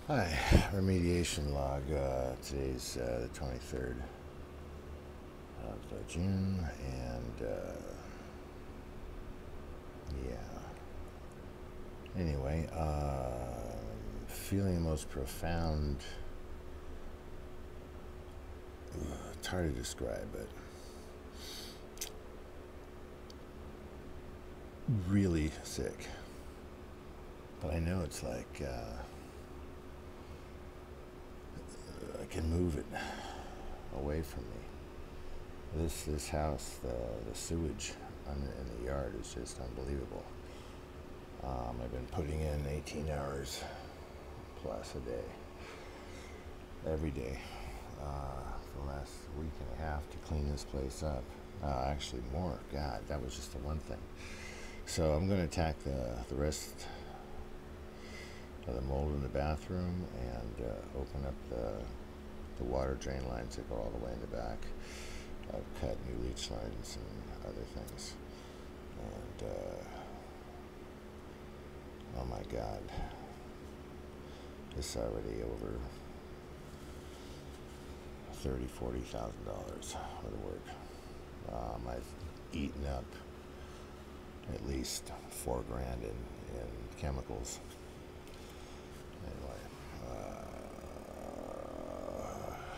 Hi, remediation log. Today's the 23rd of June, and yeah. Anyway, feeling the most profound. It's hard to describe, but really sick. But I know it's like I can move it away from me. This house, the sewage in the yard is just unbelievable. I've been putting in 18 hours plus a day, every day, for the last week and a half to clean this place up. Actually more. God, that was just the one thing. So I'm going to attack the rest of the mold in the bathroom and open up the water drain lines that go all the way in the back. I've cut new leach lines and other things. And oh my God, it's already over $30,000-$40,000 worth of work. I've eaten up at least $4 grand in chemicals. Anyway, I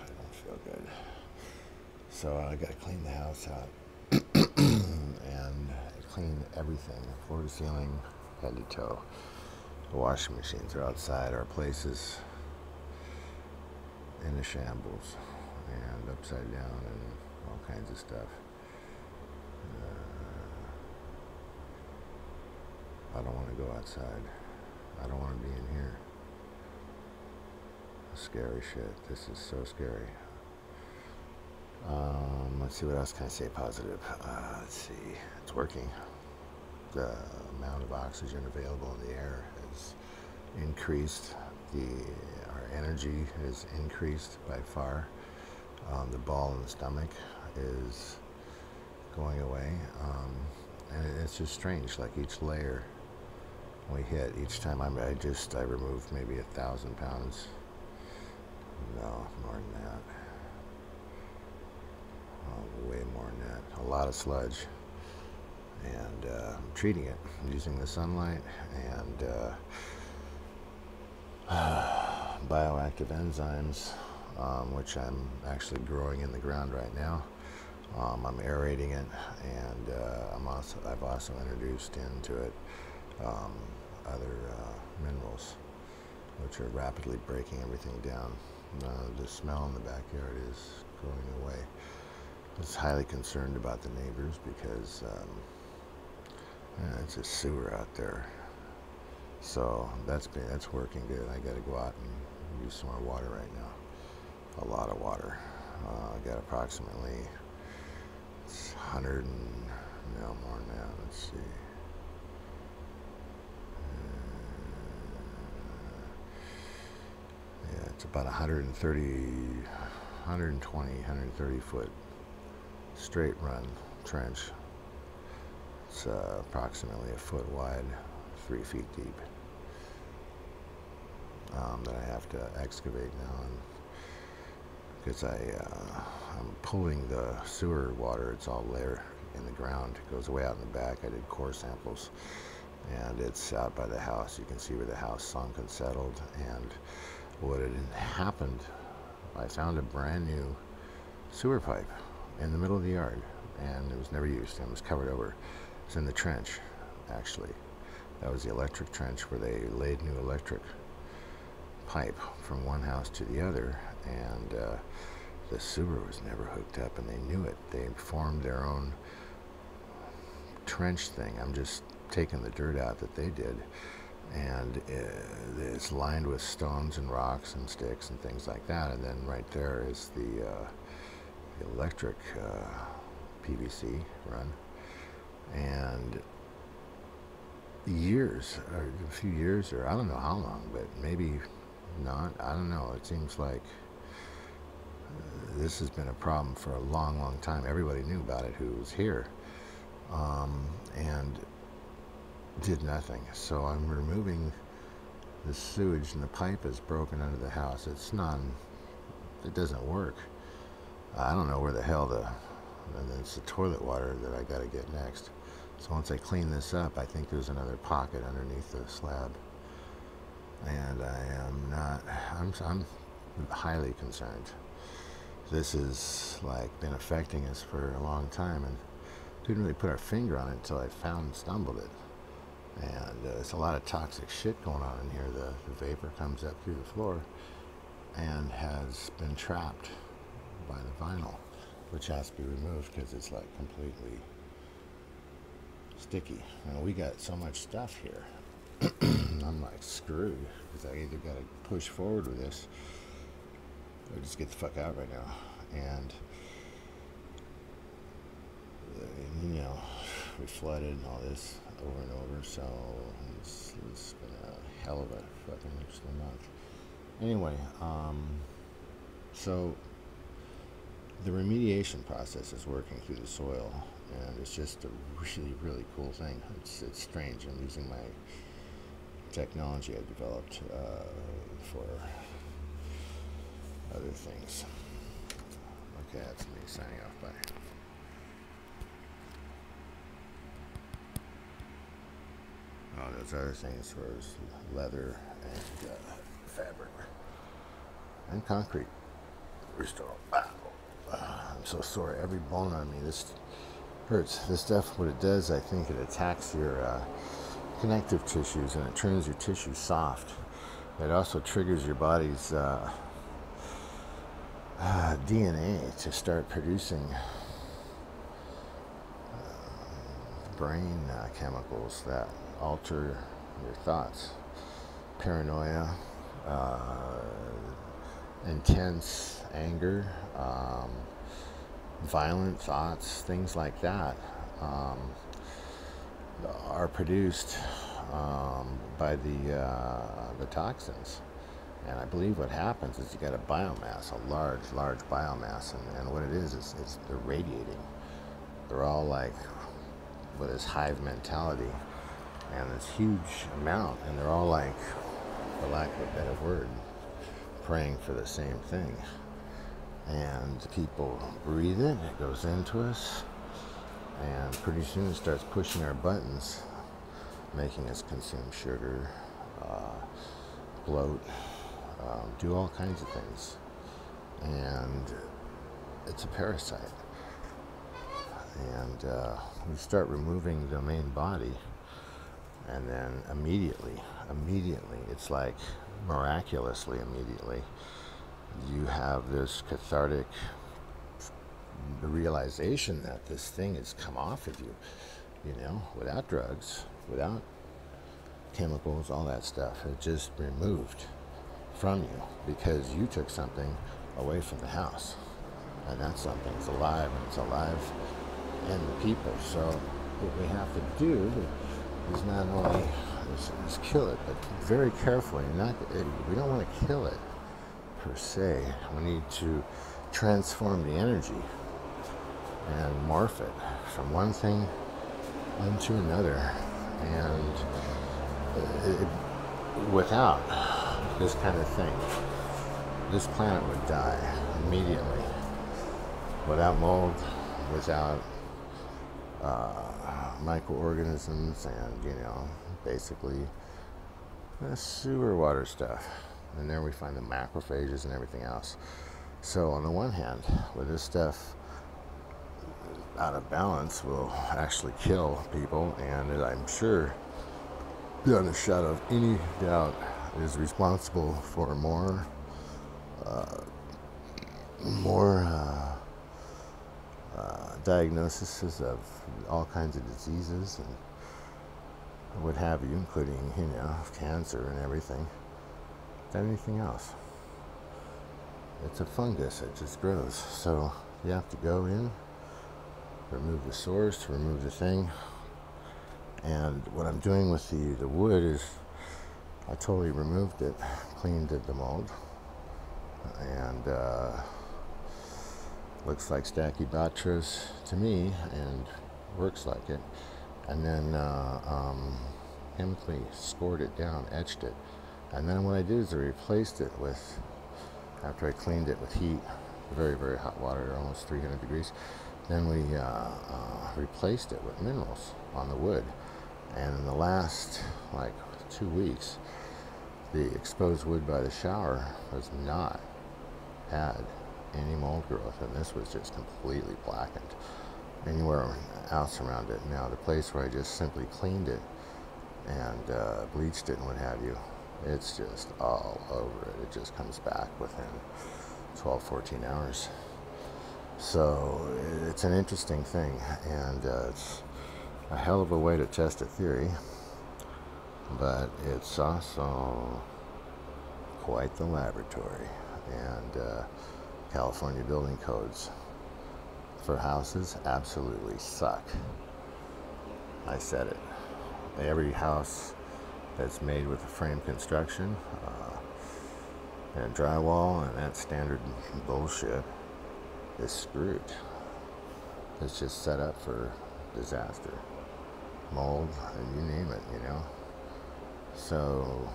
don't feel good. So I got to clean the house out and clean everything, floor to ceiling, head to toe. The washing machines are outside our places in a shambles and upside down and all kinds of stuff. I don't want to go outside. I don't want to be in here. Scary shit. This is so scary. Let's see, what else can I say positive? Let's see. It's working. The amount of oxygen available in the air has increased. Our energy has increased by far. The ball in the stomach is going away. And it's just strange, like each layer we hit, each time I remove maybe 1,000 pounds. No, more than that. Oh, way more than that. A lot of sludge. And I'm treating it using the sunlight and bioactive enzymes, which I'm actually growing in the ground right now. I'm aerating it, and I've also introduced into it other minerals, which are rapidly breaking everything down. The smell in the backyard is going away. I was highly concerned about the neighbors because it's a sewer out there. So that's working good. I got to go out and use some more water right now. A lot of water. I got approximately 100 and no more than that. Let's see. Yeah, it's about 120, 130 foot straight run trench. It's approximately a foot wide, 3 feet deep. That I have to excavate now, because I'm pulling the sewer water. It's all there in the ground. It goes way out in the back. I did core samples, and it's out by the house. You can see where the house sunk and settled. And what had happened, I found a brand new sewer pipe in the middle of the yard, and it was never used, and it was covered over. It's in the trench, actually. That was the electric trench where they laid new electric pipe from one house to the other, and the sewer was never hooked up, and they knew it. They formed their own trench thing. I'm just taking the dirt out that they did, and it's lined with stones and rocks and sticks and things like that, and then right there is the electric PVC run. And a few years, or I don't know how long, but maybe not, I don't know. It seems like this has been a problem for a long, long time. Everybody knew about it who was here, and did nothing. So I'm removing the sewage and the pipe is broken under the house. It doesn't work. I don't know where the hell and it's the toilet water that I got to get next. So once I clean this up, I think there's another pocket underneath the slab. And I'm highly concerned. This has been affecting us for a long time, and didn't really put our finger on it until I stumbled it. And there's a lot of toxic shit going on in here. The vapor comes up through the floor and has been trapped by the vinyl, which has to be removed because it's completely sticky. Now we got so much stuff here. I'm screwed, because I either got to push forward with this or just get the fuck out right now. And we flooded and all this over and over, so it's been a hell of a fucking extra month. Anyway, so the remediation process is working through the soil, and it's just a really, really cool thing. It's strange. I'm using my technology I developed for other things. Okay, that's me signing off. Bye. Oh, those other things were leather and fabric and concrete. Restore. I'm so sore. Every bone on me. This hurts. This stuff, what it does, I think it attacks your connective tissues, and it turns your tissue soft. It also triggers your body's DNA to start producing brain chemicals that alter your thoughts. Paranoia, intense anger, violent thoughts, things like that are produced by the toxins. And I believe what happens is you got a biomass, a large biomass, and what it is they're radiating. They're all with this hive mentality and this huge amount, and they're all for lack of a better word, praying for the same thing. And people breathe it goes into us, and pretty soon it starts pushing our buttons, making us consume sugar, bloat, do all kinds of things. And it's a parasite. And we start removing the main body, and then immediately, it's miraculously immediately, you have this cathartic realization that this thing has come off of you, without drugs, without chemicals, all that stuff. It just removed from you because you took something away from the house, and that something's alive, and it's alive in the people. So what we have to do is not only is kill it, but very carefully. We don't want to kill it per se. We need to transform the energy and morph it from one thing into another. And without this kind of thing, this planet would die immediately. Without mold, without microorganisms, and basically sewer water stuff. And there we find the macrophages and everything else. So on the one hand, with this stuff out of balance, will actually kill people, and I'm sure, beyond a shadow of any doubt, is responsible for more diagnoses of all kinds of diseases and what have you, including cancer and everything, than anything else. It's a fungus, it just grows. So you have to go in, remove the source, to remove the thing. And what I'm doing with the wood is I totally removed it, cleaned the mold, and looks like Stachybotrys to me, and works like it. And then chemically scored it down, etched it And then what I did is I replaced it with, after I cleaned it with heat, very, very hot water, almost 300 degrees, then we replaced it with minerals on the wood. And in the last, like, 2 weeks, the exposed wood by the shower has not had any mold growth, and this was just completely blackened anywhere else around it. Now, the place where I just simply cleaned it and bleached it and what have you, it's just all over it. It just comes back within 12, 14 hours. So it's an interesting thing, and it's a hell of a way to test a theory, but it's also quite the laboratory. And California building codes for houses absolutely suck. I said it. Every house that's made with a frame construction and drywall and that standard bullshit is screwed. It's just set up for disaster, mold, and you name it, you know. So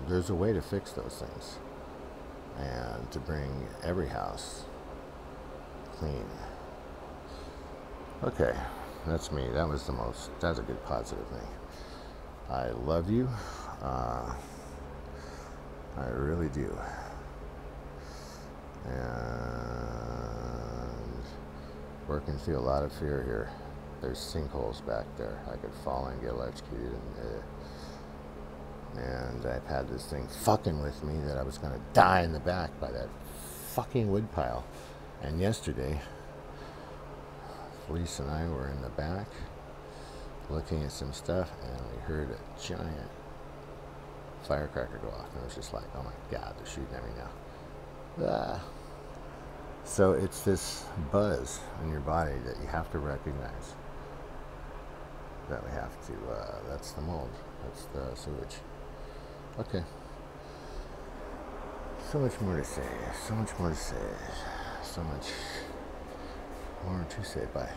there's a way to fix those things and to bring every house clean. Okay, that's me. That's a good positive thing. I love you. I really do. And working through a lot of fear here. There's sinkholes back there. I could fall and get electrocuted. And I've had this thing fucking with me that I was going to die in the back by that fucking wood pile. And yesterday, Felice and I were in the back looking at some stuff, and we heard a giant firecracker go off. And it was just like, oh my God, they're shooting at me now. Ah. So it's this buzz in your body that you have to recognize. That we have to, that's the mold. That's the sewage. Okay. So much more to say. So much more to say. So much more to say. Bye.